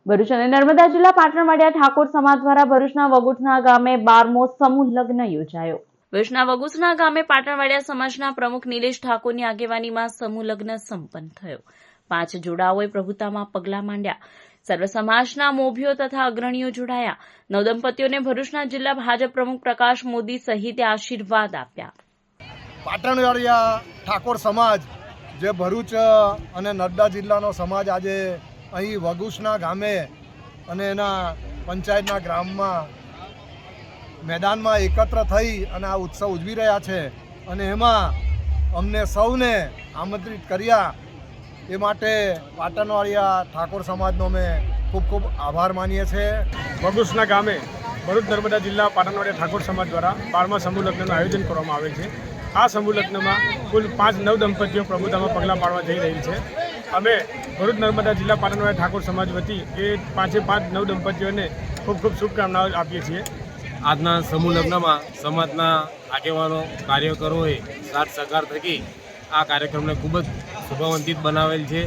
ભરૂચ અને નર્મદા જિલ્લા પાટણવાડિયા ઠાકોર સમાજ દ્વારા ભરૂચના વગુસના ગામે 12મો સમૂહ લગ્ન યોજાયો। ભરૂચના વગુસના ગામે પાટણવાડિયા સમાજના પ્રમુખ નિલેશ ઠાકોરની આગેવાનીમાં સમૂહ લગ્ન સંપન્ન થયો। 5 જોડાઓએ પ્રભુતામાં પગલાં માંડ્યા। સર્વ સમાજના મોભીઓ તથા અગ્રણીઓ જોડાયા। નવદંપતીઓને ભરૂચના જિલ્લા ભાજપ પ્રમુખ પ્રકાશ મોદી સહિતે આશીર્વાદ આપ્યા। પાટણવાડિયા ઠાકોર સમાજ જે ભરૂચ અને નર્મદા જિલ્લાનો સમાજ આજે અહીં વગુસના ગામે અને એના પંચાયતના ગ્રામમાં મેદાનમાં એકત્ર થઈ અને આ ઉત્સવ ઉજવી રહ્યા છે અને એમાં અમને સૌને આમંત્રિત કર્યા એ માટે પાટણવાડિયા ઠાકોર સમાજનો અમે ખૂબ ખૂબ આભાર માનીએ છીએ। વગુસના ગામે ભરૂચ નર્મદા જિલ્લા પાટણવાડિયા ઠાકોર સમાજ દ્વારા 12મા સમૂહ લગ્નનું આયોજન કરવામાં આવેલ છે। આ સમૂહ લગ્નમાં કુલ 5 નવદંપતીઓ પ્રભુતામાં પગલાં પાડવા જઈ રહી છે। અમે ભરૂચ નર્મદા જિલ્લા પાટણવાડિયા ઠાકોર સમાજ વતી એ 5 નવદંપતીઓને ખૂબ ખૂબ શુભકામનાઓ આપીએ છીએ। આજના સમૂહ લગ્નમાં સમાજના આગેવાનો કાર્યકરોએ સાથ સહકાર થકી આ કાર્યક્રમને ખૂબ જ શોભાવંતિત બનાવેલ છે।